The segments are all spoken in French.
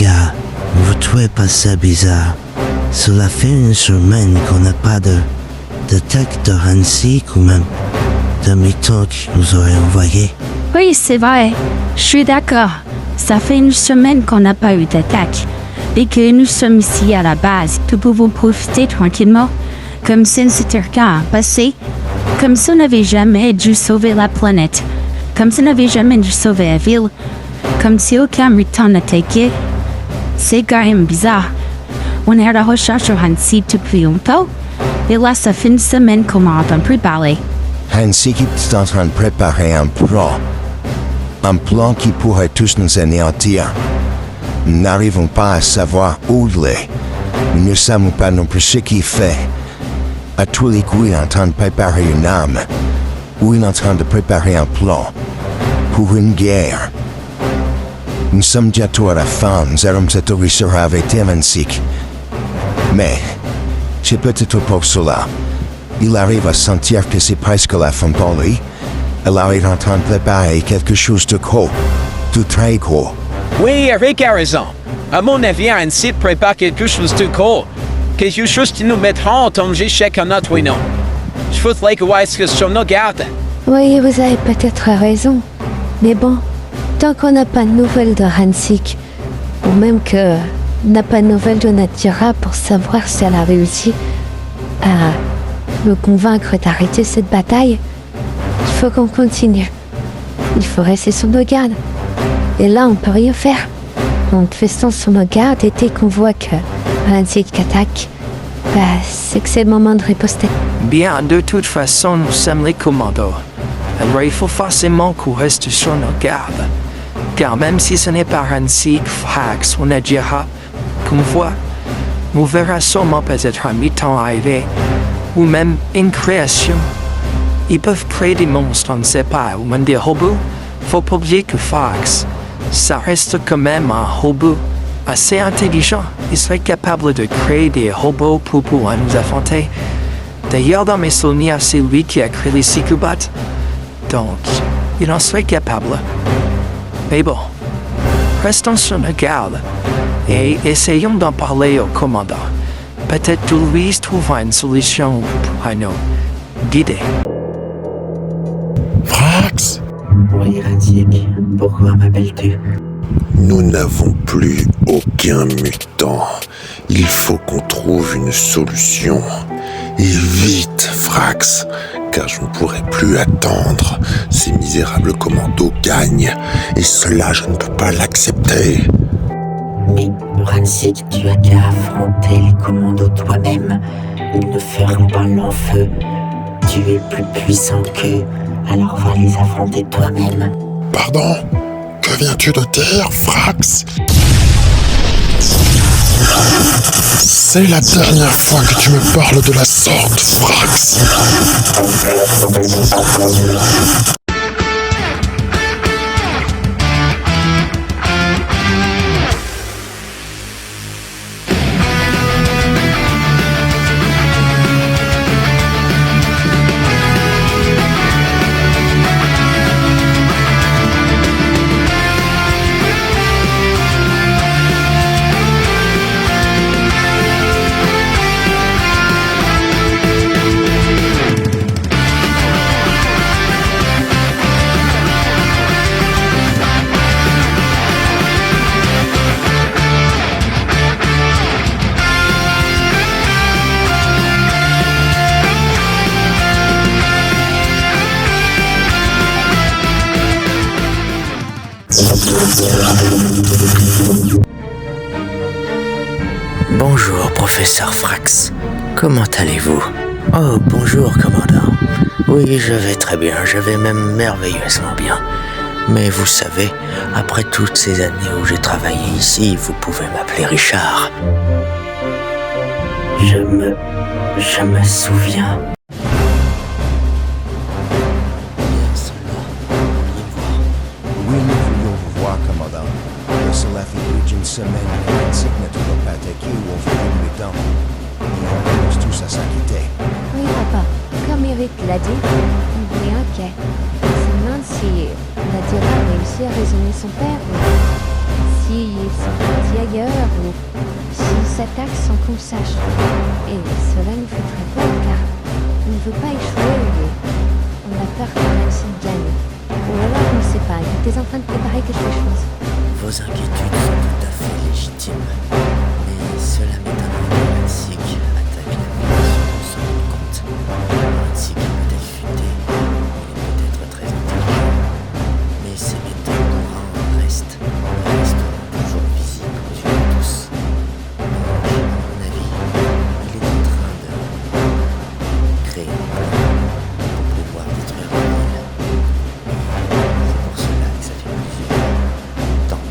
gars, vous trouvez pas ça bizarre? Cela fait une semaine qu'on n'a pas de texte de Hansik ou même de Mytho qui nous aurait envoyé. Oui, c'est vrai. Je suis d'accord. Ça fait une semaine qu'on n'a pas eu d'attaque. Et que nous sommes ici à la base. Nous pouvons profiter tranquillement. Comme si c'était rien passé. Comme si on n'avait jamais dû sauver la planète. Comme si on n'avait jamais dû sauver la ville. Comme si aucun mutant n'attaquait. C'est quand même bizarre. On est à la recherche sur Hansik depuis longtemps. Et là, ça fait une semaine qu'on m'a entendu plus parler. Hansik est en train de préparer un plan. Un plan qui pourrait tous nous anéantir. Nous n'arrivons pas à savoir où il est. Nous ne savons pas non plus ce qu'il fait. À tous les coups, il est en train de préparer une arme. Ou il est en train de préparer un plan. Pour une guerre. Nous sommes bientôt à la fin. Nous allons peut-être réussir à arrêter Hansik. Mais, c'est peut-être pour cela. Il arrive à sentir que c'est presque la fin pour lui. Alors il est en train de préparer quelque chose de gros. De très gros. Oui, Eric a raison. À mon avis, Hansik prépare quelque chose de gros. Quelque chose qui nous mettra en danger chacun notre nom. Je voudrais que Weiss sur nos gardes. Oui, vous avez peut-être raison. Mais bon, tant qu'on n'a pas de nouvelles de Hansik, ou même que n'a pas de nouvelles de Nadira pour savoir si elle a réussi à me convaincre d'arrêter cette bataille, il faut qu'on continue. Il faut rester sur nos gardes. Et là, on peut rien faire. Donc, restons sur nos gardes et dès qu'on voit que Hansik attaque, c'est que c'est le moment de riposter. Bien, de toute façon, nous sommes les commandos. Alors, il faut forcément qu'on reste sur nos gardes. Car même si ce n'est pas Hansik, Frax ou Nadira qu'on voit, on verra sûrement peut-être un mutant arriver, ou même une création. Ils peuvent créer des monstres, on ne sait pas, ou même des robots. Faut pas oublier que Fox, ça reste quand même un robot assez intelligent. Il serait capable de créer des robots pour pouvoir nous affronter. D'ailleurs, dans mes souvenirs, c'est lui qui a créé les Psychobots. Donc, il en serait capable. Mais bon, restons sur nos gardes et essayons d'en parler au commandant. Peut-être que Louise trouvera une solution pour nous guider. Frax! Oui, Hansik, pourquoi m'appelles-tu? Nous n'avons plus aucun mutant. Il faut qu'on trouve une solution. Et vite, Frax, car je ne pourrai plus attendre. Ces misérables commandos gagnent, et cela, je ne peux pas l'accepter. Mais, Hansik, tu as qu'à affronter les commandos toi-même. Ils ne feront pas long feu. Tu es plus puissant qu'eux, alors va les affronter toi-même. Pardon? Que viens-tu de dire, Frax? C'est la dernière fois que tu me parles de la sorte, Frax. Bonjour, professeur Frax. Comment allez-vous? Oh, bonjour, commandant. Oui, je vais très bien, je vais même merveilleusement bien. Mais vous savez, après toutes ces années où j'ai travaillé ici, vous pouvez m'appeler Richard. Je me souviens. Oui, nous voulions vous voir, commandant. Mais cela fait plus d'une semaine que Hansik ne toujours pas attaqué ou envoyé le mutant. Et on commence tous à s'inquiéter. Oui, papa. Comme Eric l'a dit, on est inquiet. On se demande si Nadira a réussi à raisonner son père ou si s'ils sont partis ailleurs ou s'ils s'attaquent sans qu'on le sache. Et cela nous fait très peur car on ne veut pas échouer et on a peur que Hansi gagne. Ou alors, on ne sait pas, il était en train de préparer quelque chose. Vos inquiétudes sont tout à fait légitimes. Mais cela m'étonnerait que Hansik attaque la ville sans s'en rendre compte. Hansik est peut-être futé, il est peut-être très intelligent. Mais ses méthodes courantes resteront toujours visibles aux yeux de tous. À mon avis, il est en train de créer un plan pour pouvoir détruire la ville. C'est pour cela que ça fait plusieurs temps.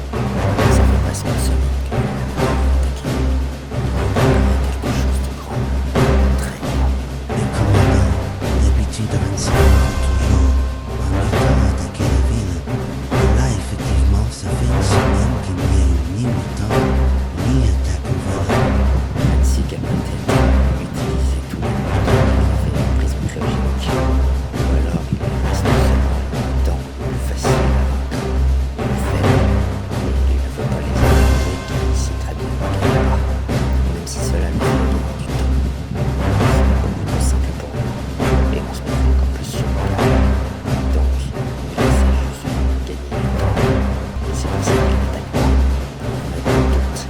Ça fait presque une semaine que nous l'avons attaqué. Il y a quelque chose de grand, très grand. Le commandant, d'habitude Hansi prend toujours un mutant à attaquer la ville. Et là, effectivement, ça fait une semaine qu'il n'y a eu ni mutant, ni attaque ouverte. Ainsi qu'à peut-être utiliser tout le monde qui avait une prison cryogénique. Ou alors il lui reste seulement le temps facile à vaincre. Le faible, mais il ne veut pas les affronter car il sait très bien qu'il gagnera. Même si cela lui fait gagner du temps. C'est beaucoup plus simple pour nous. Et on se mettra encore plus sur le garde. Donc, il essaie juste de gagner du temps. Et c'est pour ça qu'il n'attaque pas. On a des doutes que nous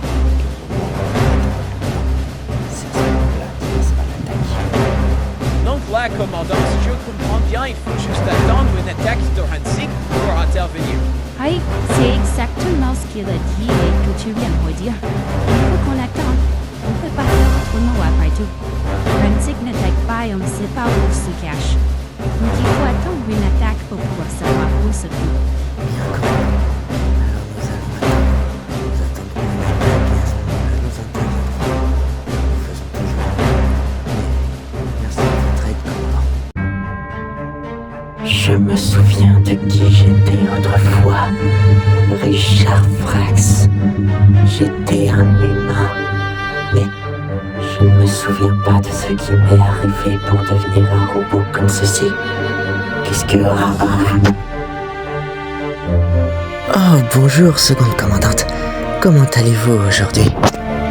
c'est à ce moment-là qu'il passera l'attaque. Donc là, commandant, si je comprends bien, il faut juste attendre une attaque de Hansi pour intervenir. Oui, c'est exactement ce qu'il a dit et que tu viens de redire. Il faut qu'on attende. On ne peut pas faire autrement après tout. Hansi n'attaque pas et on ne sait pas où il se cache. Donc il faut attendre une attaque pour pouvoir savoir où se trouve. Bien, commandant. Alors nous allons attendre. Nous attendrons une attaque et à ce moment-là nous interviendrons. Nous faisons toujours. Mais merci de votre aide, commandant. Je me souviens de qui j'étais autrefois. Richard Frax. J'étais un humain. Mais je ne me souviens pas de ce qui m'est arrivé pour devenir un robot comme ceci. Qu'est-ce que... Oh, bonjour, seconde commandante. Comment allez-vous aujourd'hui?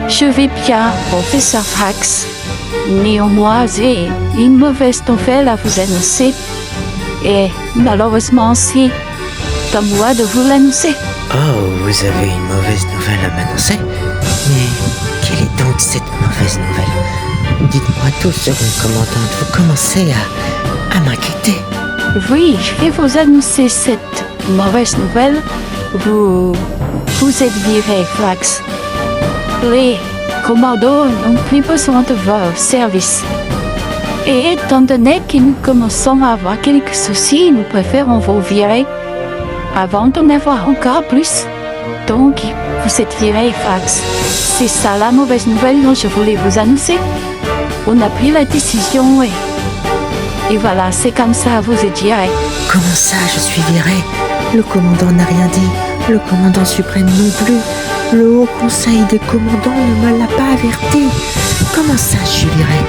Je vais bien, professeur Frax. Néanmoins, j'ai une mauvaise nouvelle à vous annoncer. Et malheureusement, c'est à moi de vous l'annoncer. Oh, vous avez une mauvaise nouvelle à m'annoncer? Mais quelle est donc cette mauvaise nouvelle? Dites-moi tout, seconde commandante. Vous commencez à m'inquiéter. Oui, je vais vous annoncer cette mauvaise nouvelle. Vous êtes viré, Frax. Les commandos n'ont plus besoin de vos services. Et étant donné que nous commençons à avoir quelques soucis, nous préférons vous virer avant d'en avoir encore plus. Donc, vous êtes viré, Frax. C'est ça la mauvaise nouvelle dont je voulais vous annoncer. On a pris la décision et voilà, c'est comme ça, vous êtes viré. Comment ça, je suis viré? Le commandant n'a rien dit. Le commandant suprême non plus. Le haut conseil des commandants ne me l'a pas averti. Comment ça, je suis viré?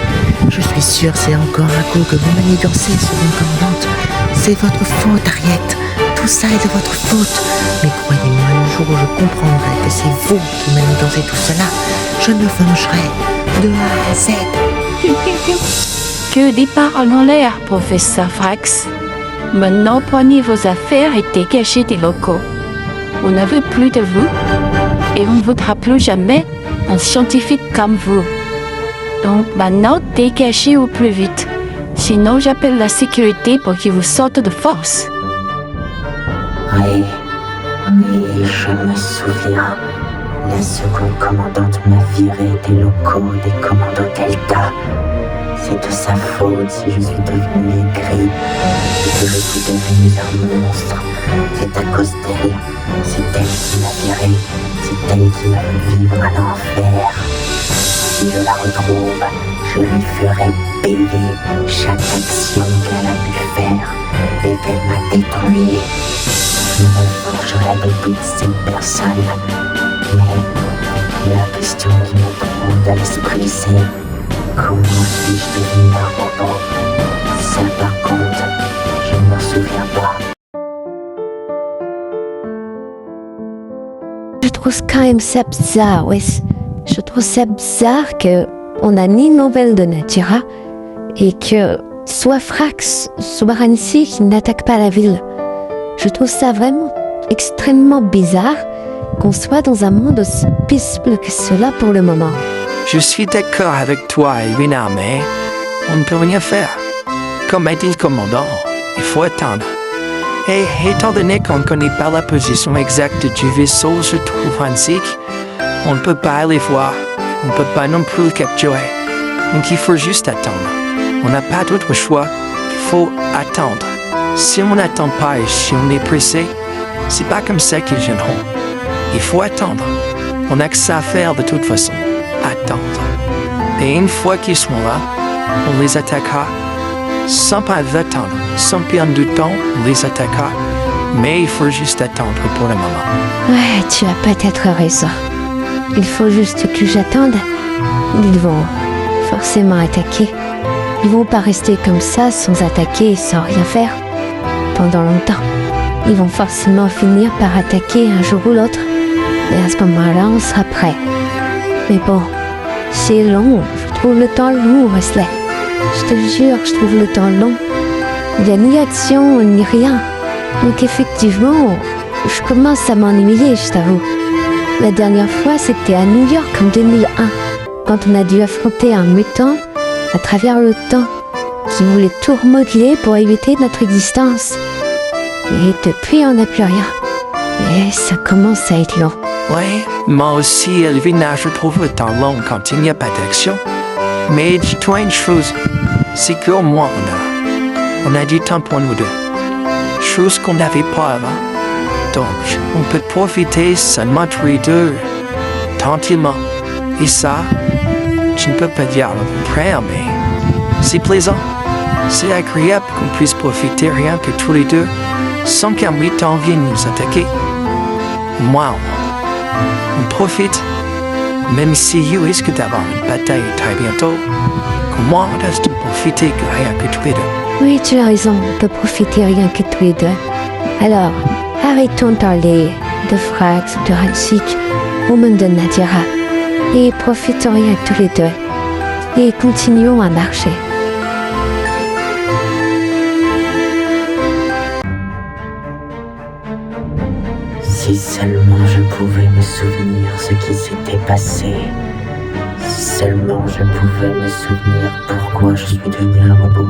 Je suis sûr, c'est encore un coup que vous manigancez, seconde commandante. C'est votre faute, Harriet. Tout ça est de votre faute. Mais croyez-moi, le jour où je comprendrai que c'est vous qui manigancez tout cela, je me vengerai de A à Z. Que des paroles en l'air, professeur Frax. Maintenant, prenez vos affaires et dégagez des locaux. On ne veut plus de vous et on ne voudra plus jamais un scientifique comme vous. Donc maintenant, dégagez au plus vite. Sinon, j'appelle la sécurité pour qu'ils vous sortent de force. Oui, je me souviens. La seconde commandante m'a viré des locaux des commandos Delta. C'est de sa faute si je suis devenu aigri et que je suis devenu un monstre. C'est à cause d'elle. C'est elle qui m'a viré. C'est elle qui m'a fait vivre à l'enfer. Si je la retrouve, je lui ferai payer chaque action qu'elle a pu faire et qu'elle m'a détruit. Je me vengerai de toute cette personne. Mais la question qui me trône à l'esprit, c'est comment suis-je devenu un robot? Ça, par contre, je ne m'en souviens pas. trouve quand même ça bizarre, ouais. Je trouve ça bizarre qu'on n'a ni nouvelles de Nadira et que soit Frax, soit Ransik n'attaquent pas la ville. Je trouve ça vraiment extrêmement bizarre qu'on soit dans un monde aussi paisible que cela pour le moment. Je suis d'accord avec toi, Elvina, mais on ne peut rien faire. Comme a dit le commandant, il faut attendre. Et étant donné qu'on ne connaît pas la position exacte du vaisseau, je trouve, Hansik, on ne peut pas aller voir, on ne peut pas non plus le capturer. Donc il faut juste attendre. On n'a pas d'autre choix, il faut attendre. Si on n'attend pas et si on est pressé, c'est pas comme ça qu'ils viendront. Il faut attendre. On n'a que ça à faire de toute façon. Attendre. Et une fois qu'ils seront là, on les attaquera. Sans pas attendre, sans perdre du temps, on les attaquera. Mais il faut juste attendre pour le moment. Ouais, tu as peut-être raison. Il faut juste que j'attende. Ils vont forcément attaquer. Ils vont pas rester comme ça, sans attaquer et sans rien faire pendant longtemps. Ils vont forcément finir par attaquer un jour ou l'autre. Et à ce moment-là, on sera prêt. Mais bon, c'est long. Je trouve le temps long, Wesley. Je te jure, je trouve le temps long. Il n'y a ni action, ni rien. Donc effectivement, je commence à m'ennuyer, je t'avoue. La dernière fois, c'était à New York en 2001, quand on a dû affronter un mutant à travers le temps qui voulait tout remodeler pour éviter notre existence. Et depuis, on n'a plus rien. Et ça commence à être long. Oui, moi aussi, Elvina, je trouve le temps long quand il n'y a pas d'action. Mais dis-toi une chose, c'est qu'au moins on a du temps pour nous deux. Chose qu'on n'avait pas avant. Donc, on peut profiter seulement tous les deux, tranquillement. Et ça, je ne peux pas dire le contraire, mais c'est plaisant. C'est agréable qu'on puisse profiter rien que tous les deux, sans qu'un mutant vienne nous attaquer. Moi, on profite, même s'il risque d'avoir une bataille très bientôt. Comment on reste profiter que rien que tous les deux. Oui, tu as raison, on peut profiter rien que tous les deux. Alors, arrêtons de parler de Frax, de Hansik, ou même de Nadira. Et profitons rien que tous les deux. Et continuons à marcher. Si seulement je pouvais me souvenir ce qui s'était passé. Si seulement je pouvais me souvenir pourquoi je suis devenu un robot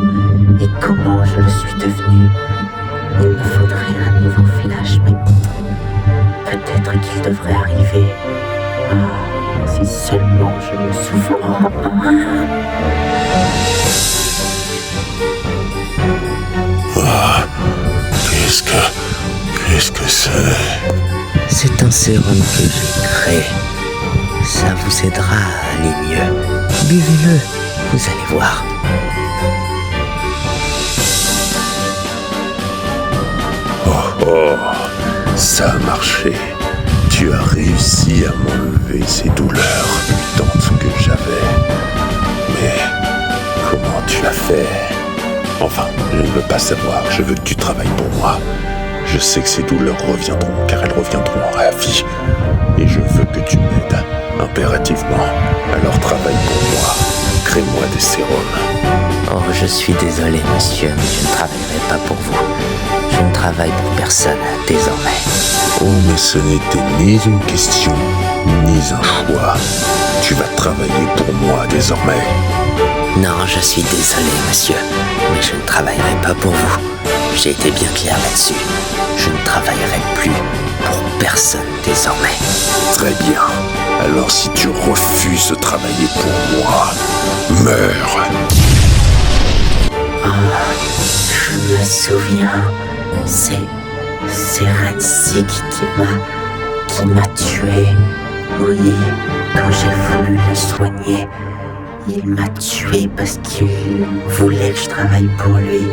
et comment je le suis devenu. Il me faudrait un nouveau flash, mais peut-être qu'il devrait arriver. Ah, si seulement je me souvenais. Ah, qu'est-ce que c'est? C'est un sérum que j'ai créé. Ça vous aidera à aller mieux. Buvez-le, vous allez voir. Oh, ça a marché. Tu as réussi à m'enlever ces douleurs mutantes que j'avais. Mais comment tu l'as fait? Enfin, je ne veux pas savoir. Je veux que tu travailles pour moi. Je sais que ces douleurs reviendront, car elles reviendront à vie. Et je veux que tu m'aides, impérativement. Alors travaille pour moi. Crée-moi des sérums. Oh, je suis désolé, monsieur, mais je ne travaillerai pas pour vous. Je ne travaille pour personne, désormais. Oh, mais ce n'était ni une question, ni un choix. Tu vas travailler pour moi, désormais. Non, je suis désolé, monsieur, mais je ne travaillerai pas pour vous. J'ai été bien clair là-dessus. Je ne travaillerai plus pour personne désormais. Très bien. Alors si tu refuses de travailler pour moi, meurs. Oh, je me souviens. C'est Ransik qui m'a tué. Oui, quand j'ai voulu le soigner, il m'a tué parce qu'il voulait que je travaille pour lui.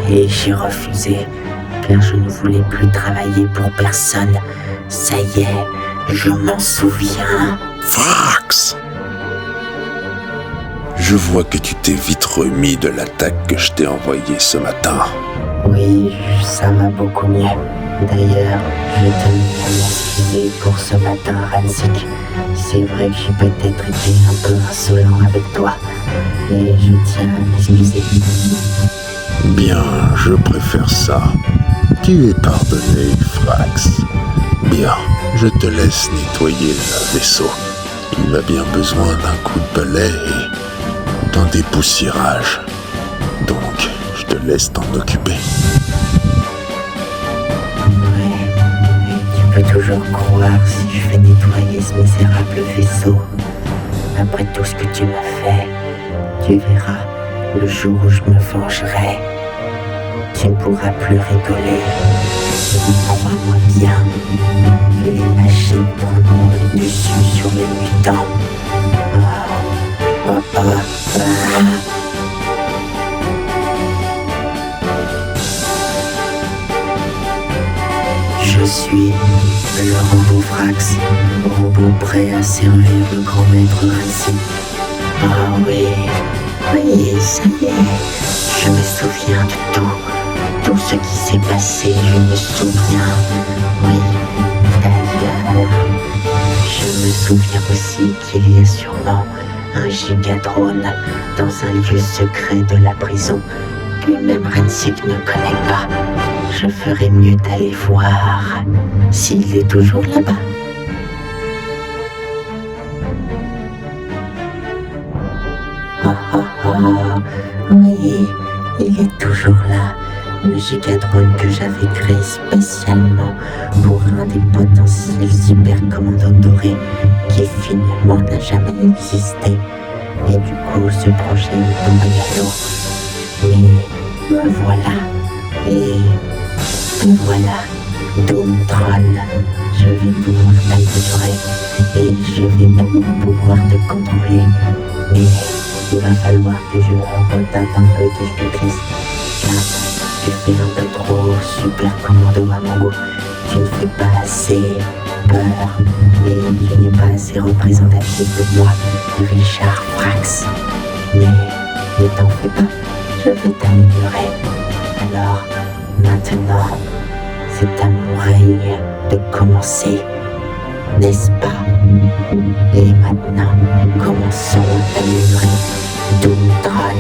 Et j'ai refusé, car je ne voulais plus travailler pour personne. Ça y est, je m'en souviens. Frax! Je vois que tu t'es vite remis de l'attaque que je t'ai envoyée ce matin. Oui, ça va beaucoup mieux. D'ailleurs, je tenais à m'excuser pour ce matin, Ransik. C'est vrai que j'ai peut-être été un peu insolent avec toi, et je tiens à m'excuser. Bien, je préfère ça. Tu es pardonné, Frax. Bien, je te laisse nettoyer le vaisseau. Il a bien besoin d'un coup de balai et d'un dépoussiérage. Donc, je te laisse t'en occuper. Ouais, et tu peux toujours croire si je vais nettoyer ce misérable vaisseau. Après tout ce que tu m'as fait, tu verras, le jour où je me vengerai, tu ne pourras plus rigoler. Crois-moi bien que les machines prendront le dessus sur les mutants. Je suis le robot Frax, robot prêt à servir le grand maître Ransik. Ah oui, oui, ça y est, je me souviens de tout. Tout ce qui s'est passé, je me souviens. Oui, d'ailleurs, je me souviens aussi qu'il y a sûrement un gigadrone dans un lieu secret de la prison que même Ransik ne connaît pas. Je ferais mieux d'aller voir s'il est toujours là-bas. Oui, il est toujours là. Le gigadrone que j'avais créé spécialement pour un des potentiels super commandos dorés qui finalement n'a jamais existé. Et du coup, ce projet est tombé à l'eau. Mais me voilà. Et te voilà, Doomtron. Je vais pouvoir t'améliorer et je vais même pouvoir te contrôler. Mais il va falloir que je retape un peu tes cicatrices, car tu fais un peu trop super commando à mon goût. Tu ne fais pas assez peur et tu n'es pas assez représentatif de moi, Richard Frax. Mais ne t'en fais pas, je vais t'améliorer. Alors, maintenant, c'est à mon règne de commencer, n'est-ce pas? Et maintenant, commençons à t'améliorer, Doomtron.